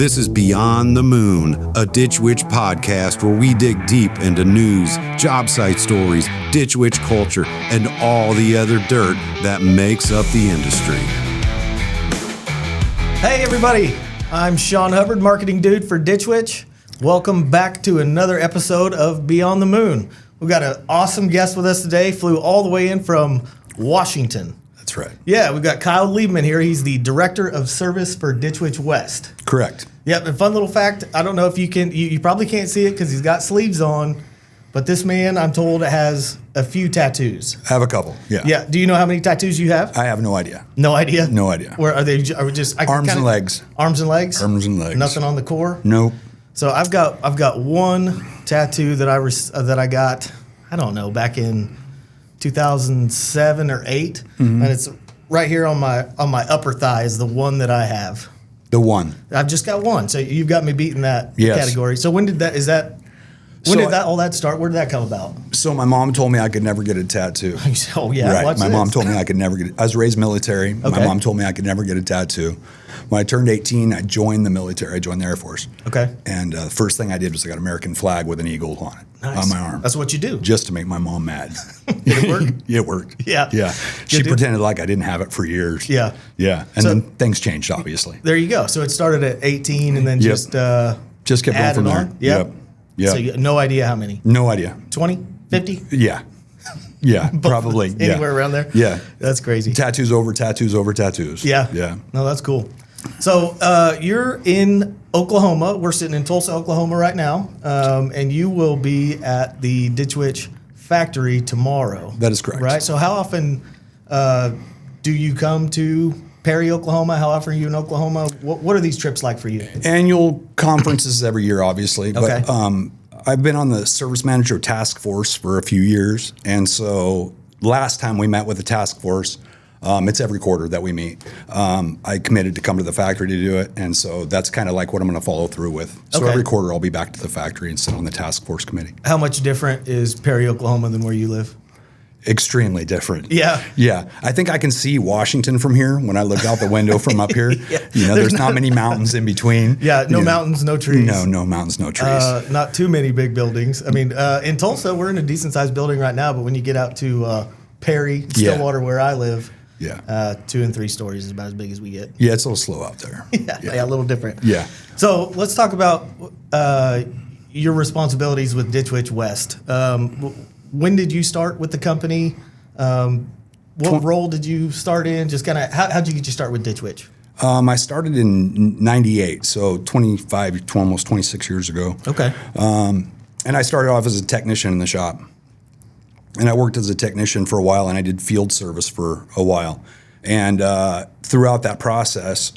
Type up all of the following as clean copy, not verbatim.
This is Beyond the Moon, a Ditch Witch podcast where we dig deep into news, job site stories, Ditch Witch culture, and all the other dirt that makes up the industry. Hey everybody, I'm Sean Hubbard, marketing dude for Ditch Witch. Welcome back to another episode of Beyond the Moon. We've got an awesome guest with us today, flew all the way in from Washington. That's right. Yeah, we've got Kyle Liebman here. He's the Director of Service for Ditch Witch West. Correct. Yep, and fun little fact, I don't know if you can, you probably can't see it because he's got sleeves on, but this man, I'm told, has a few tattoos. I have a couple, yeah. Yeah, do you know how many tattoos you have? I have no idea. No idea? No idea. Where are they? Are we just Arms and legs. Arms and legs? Arms and legs. Nothing on the core? Nope. So I've got one tattoo that I got, I don't know, back in 2007 or 8, and it's right here on my upper thigh is the one that I have. The one. I've just got one. So you've got me beating that category. So when did that all that start? Where did that come about? So my mom told me I could never get a tattoo. Oh yeah, right. My mom told me I could never get it. I was raised military. Okay. My mom told me I could never get a tattoo. When I turned 18, I joined the military. I joined the Air Force. Okay. And the first thing I did was I got an American flag with an eagle on it. Nice. On my arm. That's what you do. Just to make my mom mad. Did it work? It worked. Yeah. Yeah. She pretended like I didn't have it for years. Yeah. Yeah. And then things changed, obviously. There you go. So it started at 18 and then just kept going from there. On? Yep. So you, no idea how many? No idea. 20? 50? Yeah. Yeah, probably. Anywhere around there? Yeah. That's crazy. Tattoos over tattoos over tattoos. Yeah. Yeah. No, that's cool. So you're in Oklahoma. We're sitting in Tulsa, Oklahoma right now. And you will be at the Ditch Witch factory tomorrow. That is correct. Right? So how often do you come to Perry, Oklahoma? How often are you in Oklahoma? What are these trips like for you? Annual conferences every year, obviously. Okay. But I've been on the service manager task force for a few years. And so last time we met with the task force, it's every quarter that we meet. I committed to come to the factory to do it. And so that's kind of like what I'm going to follow through with. So every quarter I'll be back to the factory and sit on the task force committee. How much different is Perry, Oklahoma than where you live? Extremely different. Yeah. Yeah. I think I can see Washington from here when I look out the window from up here. Yeah. You know, there's not many mountains in between. Yeah. No mountains, no trees. No mountains, no trees. Not too many big buildings. I mean, in Tulsa, we're in a decent sized building right now, but when you get out to Perry, Stillwater, where I live, 2 and 3 stories is about as big as we get. Yeah, it's a little slow out there. Yeah, a little different. Yeah. So let's talk about your responsibilities with Ditch Witch West. When did you start with the company? What role did you start in? Just kind of, how'd you get your start with Ditch Witch? I started in 98, so 25 to almost 26 years ago. Okay. And I started off as a technician in the shop. And I worked as a technician for a while, and I did field service for a while. And throughout that process,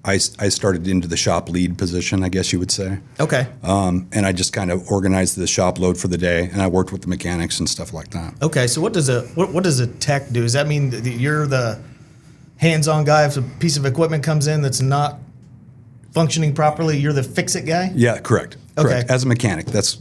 I started into the shop lead position, I guess you would say. Okay. And I just kind of organized the shop load for the day, and I worked with the mechanics and stuff like that. Okay, so what does a tech do? Does that mean that you're the hands-on guy if a piece of equipment comes in that's not functioning properly? You're the fix-it guy? Yeah, correct. Okay. Correct. As a mechanic, that's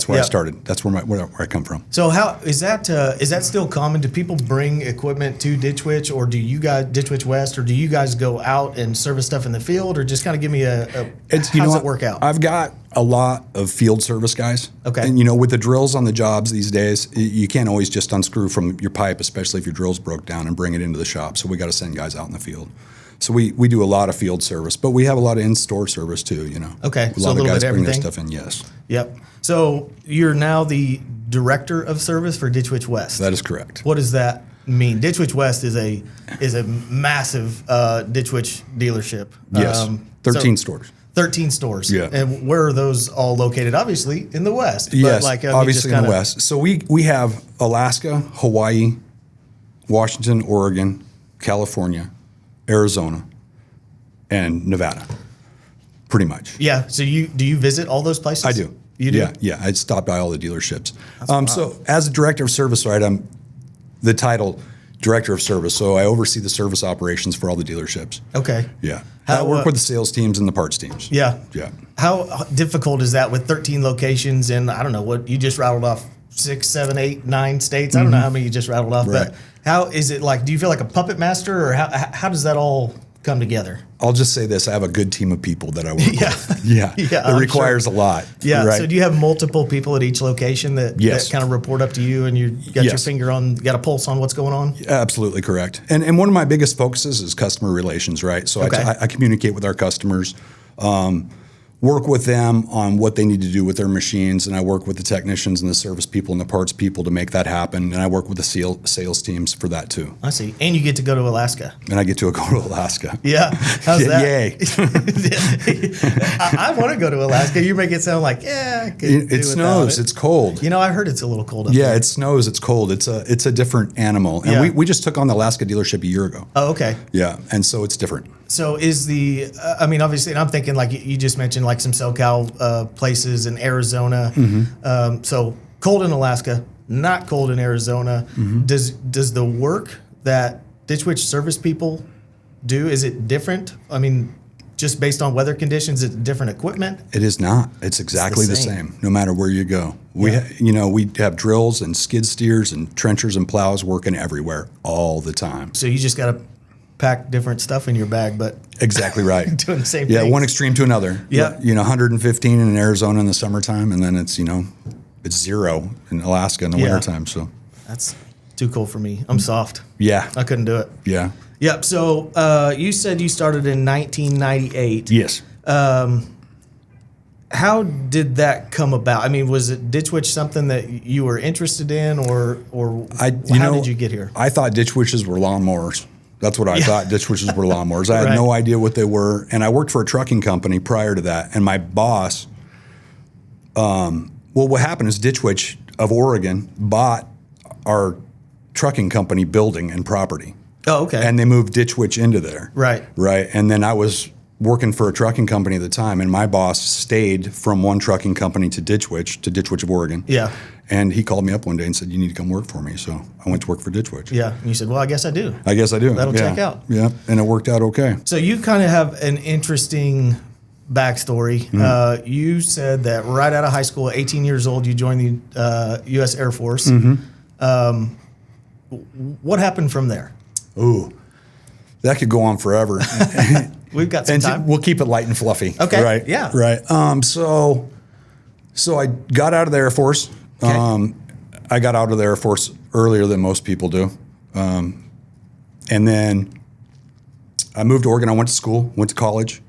where I started. That's where I come from. So how is that still common? Do people bring equipment to Ditch Witch, or do you guys Ditch Witch West, or do you guys go out and service stuff in the field, or just kind of give me how does it work out? I've got a lot of field service guys. Okay. And with the drills on the jobs these days, you can't always just unscrew from your pipe, especially if your drill's broke down, and bring it into the shop. So we got to send guys out in the field. So we do a lot of field service, but we have a lot of in-store service too, Okay. A lot of guys bring their stuff in, yes. Yep. So you're now the Director of Service for Ditch Witch West. That is correct. What does that mean? Ditch Witch West is a massive Ditch Witch dealership. Yes. 13 stores. 13 stores. Yeah. And where are those all located? Obviously in the West. Yes, obviously in the West. So we have Alaska, Hawaii, Washington, Oregon, California, Arizona, and Nevada, pretty much. Yeah. So do you visit all those places? I do. You do? Yeah. I stopped by all the dealerships. So as a director of service, right, I'm the title director of service. So I oversee the service operations for all the dealerships. Okay. Yeah. I work with the sales teams and the parts teams. Yeah. Yeah. How difficult is that with 13 locations and I don't know what you just rattled off 6, 7, 8, 9 states? I don't know how many you just rattled off, right. but how is it like? Do you feel like a puppet master, or how does that all come together? I'll just say this: I have a good team of people that I work with. Yeah, Yeah, it requires a lot. Yeah. right? So do you have multiple people at each location that, Yes. that kind of report up to you, and you got your Yes. finger on, got a pulse on what's going on? Absolutely correct. And one of my biggest focuses is customer relations, right? So Okay. I communicate with our customers, work with them on what they need to do with their machines, and I work with the technicians and the service people and the parts people to make that happen. And I work with the sales teams for that too. I see. And you get to go to Alaska. And I get to go to Alaska. Yeah. How's that? Yay. I want to go to Alaska. You make it sound like, yeah, I could do It without snows. it. It's cold. You know, I heard it's a little cold up Yeah, there. it snows. It's cold. It's a different animal. And Yeah. we just took on the Alaska dealership a year ago. Oh, okay. Yeah, and so it's different. So is the, I mean, obviously, and I'm thinking like you just mentioned like some SoCal places in Arizona. So cold in Alaska, not cold in Arizona. Does the work that Ditch Witch service people do, is it different? I mean, just based on weather conditions, it's different equipment? It is not. It's exactly the same, no matter where you go. We have drills and skid steers and trenchers and plows working everywhere all the time. So you just got to pack different stuff in your bag, but Exactly right. doing the same Yeah, thing. one extreme to another. Yeah. 115 in Arizona in the summertime, and then it's 0 in Alaska in the Yeah. wintertime. So That's too cold for me. I'm soft. yeah, I couldn't do it. yeah, Yep. So you said you started in 1998. yes. How did that come about? I mean, was it Ditch Witch something that you were interested in, or how did you get here? I thought ditch witches were lawnmowers. That's what I thought. Ditch witches were lawnmowers. I had Right. no idea what they were, and I worked for a trucking company prior to that. And my boss, what happened is Ditch Witch of Oregon bought our trucking company building and property, Oh, okay. and they moved Ditch Witch into there. Right. Right. And then I was working for a trucking company at the time, and my boss stayed from one trucking company to Ditch Witch of Oregon. Yeah. And he called me up one day and said, "You need to come work for me." So I went to work for Ditch Witch. Yeah. And you said, well, I guess I do. I guess I do. That'll yeah. check out. Yeah, and it worked out okay. So you kind of have an interesting backstory. Mm-hmm. You said that right out of high school, 18 years old, you joined the U.S. Air Force. Mm-hmm. What happened from there? Ooh, that could go on forever. We've got some And time. we'll keep it light and fluffy. Okay, Right. yeah. Right. So I got out of the Air Force. Okay. I got out of the Air Force earlier than most people do. And then I moved to Oregon. I went to school, went to college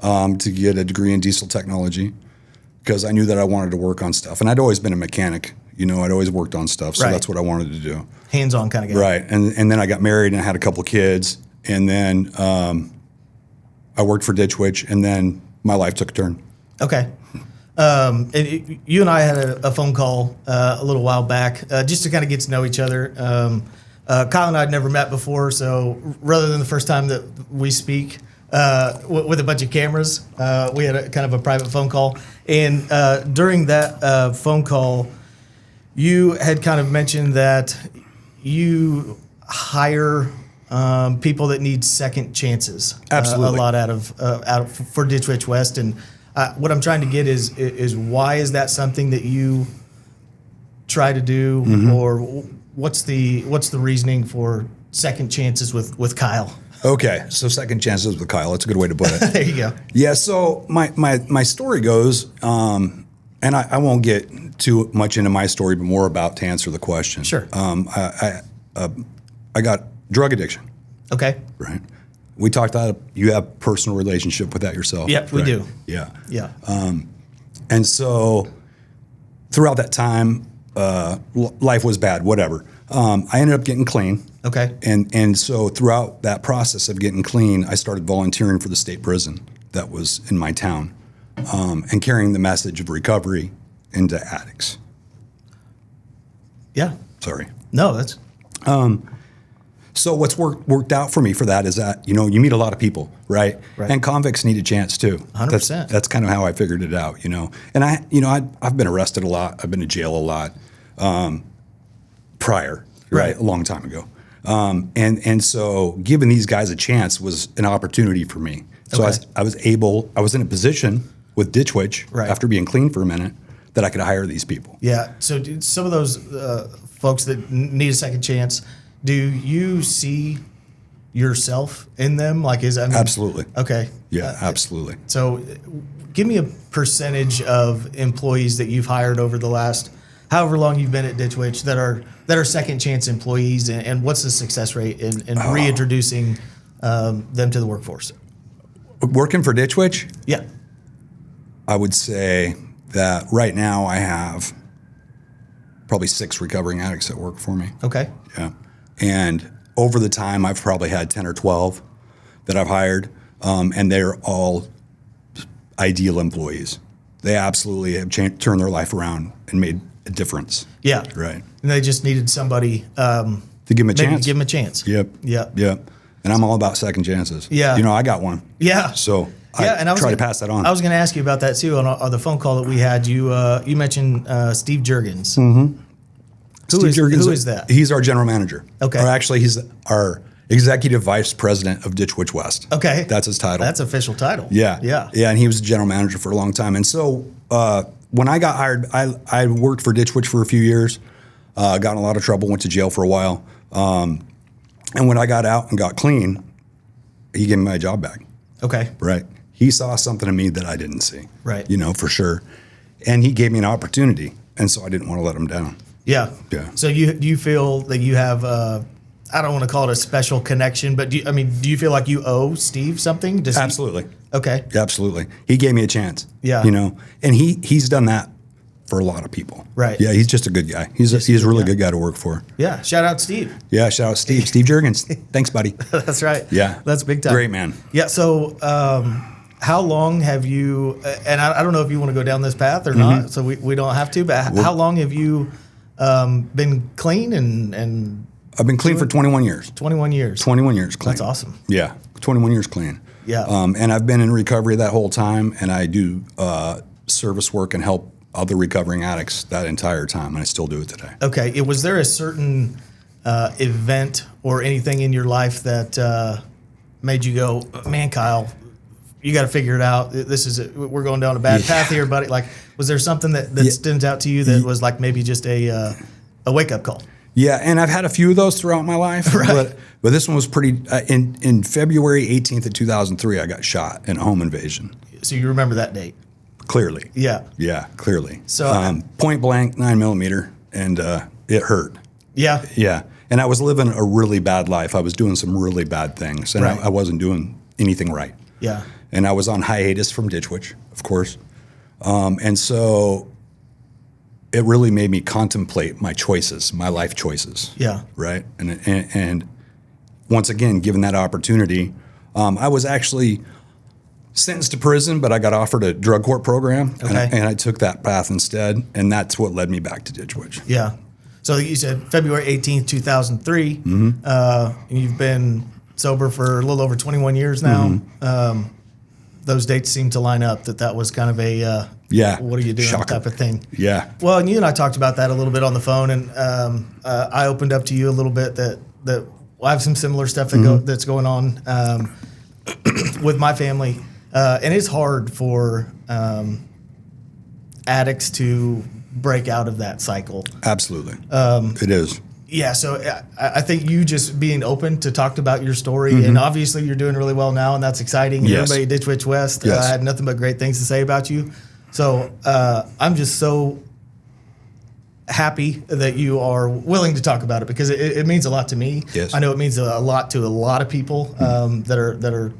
to get a degree in diesel technology because I knew that I wanted to work on stuff. And I'd always been a mechanic. I'd always worked on stuff. So Right. that's what I wanted to do. Hands-on kind of guy. Right. And then I got married and I had a couple of kids. And then I worked for Ditch Witch. And then my life took a turn. Okay. You and I had a phone call a little while back just to kind of get to know each other. Kyle and I had never met before, so rather than the first time that we speak with a bunch of cameras, we had a kind of a private phone call. And during that phone call, you had kind of mentioned that you hire people that need second chances. Absolutely. A lot out of for Ditch Witch West. And what I'm trying to get is why is that something that you try to do, or what's the reasoning for second chances with Kyle? Okay. So second chances with Kyle. That's a good way to put it. There you go. Yeah. So my story goes, and I won't get too much into my story, but more about to answer the question. Sure. I got drug addiction. Okay. Right. We talked about you have personal relationship with that yourself. Yep, we right? do. Yeah. Yeah. And so throughout that time, life was bad, whatever. I ended up getting clean. Okay. And so throughout that process of getting clean, I started volunteering for the state prison that was in my town, and carrying the message of recovery into addicts. Yeah. Sorry. No, that's So what's worked out for me for that is that, you meet a lot of people, right? Right. And convicts need a chance too. 100%. That's kind of how I figured it out, And I've been arrested a lot. I've been to jail a lot prior, right? A long time ago. And so giving these guys a chance was an opportunity for me. So Okay. I was in a position with Ditch Witch Right. after being clean for a minute that I could hire these people. yeah. So some of those folks that need a second chance, do you see yourself in them? Like, Absolutely. Okay. Yeah, absolutely. So give me a percentage of employees that you've hired over the last however long you've been at Ditch Witch that are second chance employees, and what's the success rate in reintroducing them to the workforce? Working for Ditch Witch, Yeah. I would say that right now I have probably 6 recovering addicts that work for me. Okay. Yeah. And over the time, I've probably had 10 or 12 that I've hired, and they're all ideal employees. They absolutely have turned their life around and made a difference. Yeah. Right. And they just needed somebody To give them a maybe chance. give them a chance. Yep. Yep. Yep. And I'm all about second chances. Yeah. You know, I got one. Yeah. So Yeah, I and I was try gonna, to pass that on. I was going to ask you about that too on the phone call that we had. You mentioned Steve Jurgens. Who is that? He's our general manager. Okay. Or actually, he's our executive vice president of Ditch Witch West. Okay. That's his title. That's official title. Yeah. Yeah. Yeah, and he was general manager for a long time. And so when I got hired, I worked for Ditch Witch for a few years, got in a lot of trouble, went to jail for a while. And when I got out and got clean, he gave me my job back. Okay. Right. He saw something in me that I didn't see. Right. You know, for sure. And he gave me an opportunity. And so I didn't want to let him down. Yeah. Yeah. So you feel that you have I don't want to call it a special connection, but do you feel like you owe Steve something? Does he- Absolutely. Okay. Absolutely. He gave me a chance. Yeah. You know, and he's done that for a lot of people. Right. Yeah, he's just a good guy. He's a really good guy to work for. Yeah. Shout out Steve. Yeah, shout out Steve. Steve Jurgens. Thanks, buddy. That's right. Yeah. That's big time. Great man. Yeah. So how long have you, and I don't know if you want to go down this path or not, so we don't have to, but how long have you been clean and I've been clean for 21 years. 21 years. 21 years clean. That's awesome. Yeah, 21 years clean. Yeah. And I've been in recovery that whole time, and I do service work and help other recovering addicts that entire time, and I still do it today. Okay. Was there a certain event or anything in your life that made you go, man, Kyle, you got to figure it out. We're going down a bad path here, buddy. Like, was there something that stands out to you that was like maybe just a wake up call? Yeah, and I've had a few of those throughout my life, Right. but this one was pretty. In February 18th of 2003, I got shot in a home invasion. So you remember that date? Clearly. Yeah. Yeah, clearly. So point blank, 9mm, and it hurt. Yeah. Yeah, and I was living a really bad life. I was doing some really bad things, and Right. I wasn't doing anything right. Yeah. And I was on hiatus from Ditch Witch, of course, and so it really made me contemplate my choices, my life choices. Yeah. Right. And once again, given that opportunity, I was actually sentenced to prison, but I got offered a drug court program, Okay. and I took that path instead, and that's what led me back to Ditch Witch. Yeah. So you said February 18th, 2003. You've been sober for a little over 21 years now. Those dates seem to line up that was kind of a what are you doing shocker. type of thing. Yeah. Well, and you and I talked about that a little bit on the phone, and I opened up to you a little bit that I have some similar stuff that's going on with my family, and it's hard for addicts to break out of that cycle. Absolutely. It is. Yeah, so I think you just being open to talk about your story, and obviously you're doing really well now, and that's exciting. Yes. Everybody at Ditch Witch West, Yes. I had nothing but great things to say about you. So I'm just so happy that you are willing to talk about it, because it means a lot to me. Yes. I know it means a lot to a lot of people that are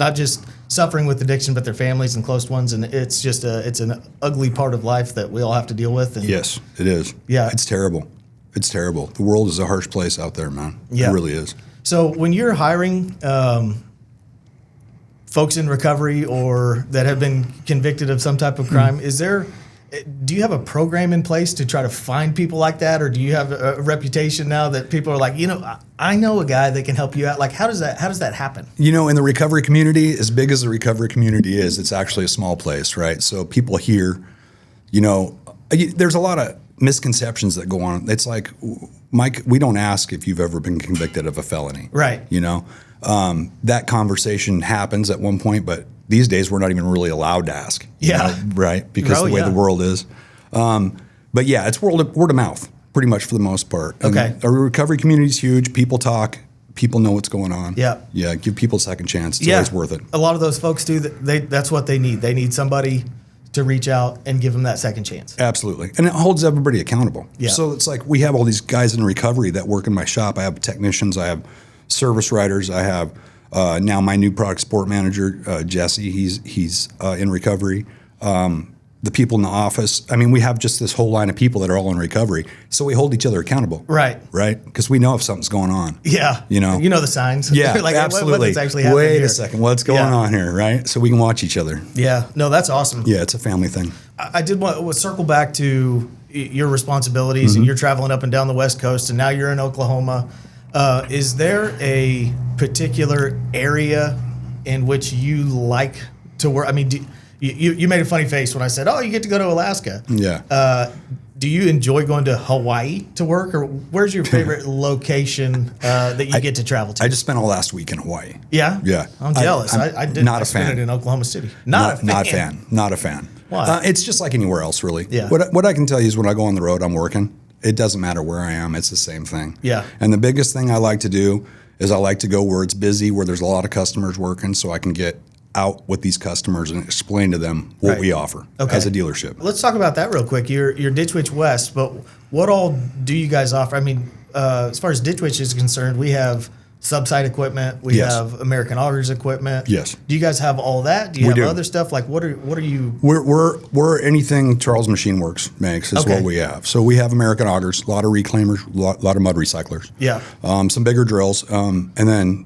not just suffering with addiction, but their families and close ones, and it's just it's an ugly part of life that we all have to deal with. And Yes, it is. Yeah. It's terrible. It's terrible. The world is a harsh place out there, man. Yeah. It really is. So when you're hiring folks in recovery or that have been convicted of some type of crime, do you have a program in place to try to find people like that, or do you have a reputation now that people are like, I know a guy that can help you out? Like, how does that happen? You know, in the recovery community, as big as the recovery community is, it's actually a small place, right? So people here, there's a lot of misconceptions that go on. It's like, Mike, we don't ask if you've ever been convicted of a felony. Right. That conversation happens at one point, but these days we're not even really allowed to ask. Right? Because the way the world is. But yeah, it's word of mouth, pretty much for the most part. And Okay. our recovery community is huge. People talk. people know what's going on. Yeah. Yeah. Give people a second chance. It's always worth it. A lot of those folks do that. That's what they need. They need somebody to reach out and give them that second chance. Absolutely. And it holds everybody accountable. Yeah. So it's like we have all these guys in recovery that work in my shop. I have technicians, I have service writers, I have now my new product support manager, Jesse, he's in recovery. The people in the office. I mean, we have just this whole line of people that are all in recovery. So we hold each other accountable. Right. Right? Because we know if something's going on. Yeah. You know the signs. Yeah, like, absolutely. What's actually happening Wait here? a second. What's going on here, right? So we can watch each other. Yeah. No, that's awesome. Yeah, it's a family thing. I did want to circle back to your responsibilities, and you're traveling up and down the West Coast, and now you're in Oklahoma. Is there a particular area in which you like to work? I mean, you made a funny face when I said, "Oh, you get to go to Alaska." Yeah. Do you enjoy going to Hawaii to work, or where's your favorite location that you get to travel to? I just spent all last week in Hawaii. Yeah? Yeah. I'm jealous. I didn't. Not a spent fan. it in Oklahoma City. Not a fan. Not a fan. Why? It's just like anywhere else, really. Yeah. What I can tell you is when I go on the road, I'm working. It doesn't matter where I am. It's the same thing. Yeah. And the biggest thing I like to do is I like to go where it's busy, where there's a lot of customers working, so I can get out with these customers and explain to them what we offer as a dealership. Let's talk about that real quick. You're Ditch Witch West, but what all do you guys offer? I mean, as far as Ditch Witch is concerned, we have subside equipment. We have American Augers equipment. Yes. Do you guys have all that? Do you have do. other stuff? Like what are you? We're anything Charles Machine Works makes is what we have. So we have American Augers, a lot of reclaimers, a lot of mud recyclers. Yeah. Some bigger drills, and then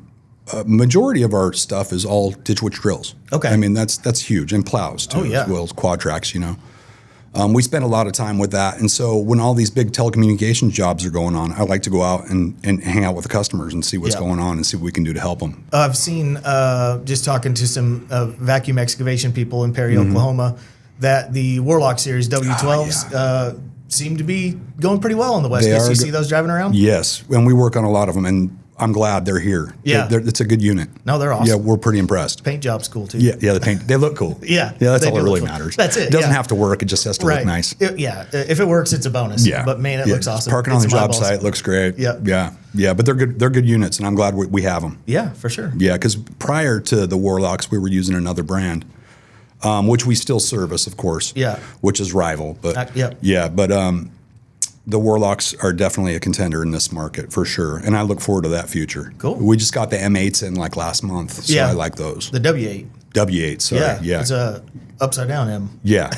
majority of our stuff is all Ditch Witch drills. Okay. I mean that's huge, and plows too, as well as quad tracks. We spend a lot of time with that, and so when all these big telecommunications jobs are going on, I like to go out and hang out with the customers and see what's going on and see what we can do to help them. I've seen just talking to some vacuum excavation people in Perry, Oklahoma, that the Warlock Series W12s seem to be going pretty well on the West Coast. You see those driving around? Yes, and we work on a lot of them, and I'm glad they're here. Yeah. It's a good unit. No, they're awesome. Yeah, we're pretty impressed. Paint job's cool too. Yeah, the paint. They look cool. Yeah, that's they all that do really look cool. matters. That's it. It doesn't have to work. It just has to look nice. If it works, it's a bonus. Yeah, but man, it looks awesome. Parking on the job site looks great. Yeah. Yeah. But they're good. They're good units, and I'm glad we have them. Yeah, for sure. Yeah, because prior to the Warlocks, we were using another brand, which we still service, of course. Yeah. Which is Rival, but yeah. The Warlocks are definitely a contender in this market for sure, and I look forward to that future. Cool. We just got the M8s in like last month, so I like those. The W8. W8, sorry. Yeah. It's a upside down M. Yeah.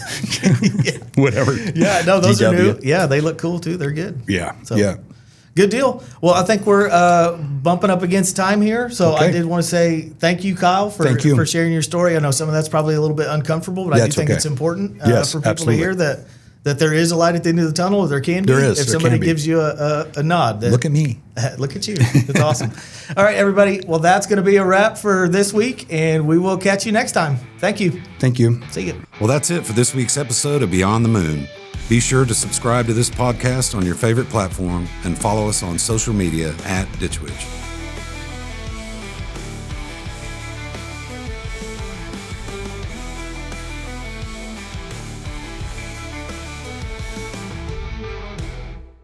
Whatever. Yeah, no, those DW. are new. Yeah, they look cool too. They're good. Yeah. So, yeah. Good deal. Well, I think we're bumping up against time here, so I did want to say thank you, Kyle, for sharing your story. I know some of that's probably a little bit uncomfortable, but I do think it's important for people to hear that there is a light at the end of the tunnel, or there can be. There is. If somebody gives you a nod. Look at me. Look at you. That's awesome. All right, everybody. Well, that's going to be a wrap for this week, and we will catch you next time. Thank you. Thank you. See you. Well, that's it for this week's episode of Beyond the Moon. Be sure to subscribe to this podcast on your favorite platform and follow us on social media @DitchWitch.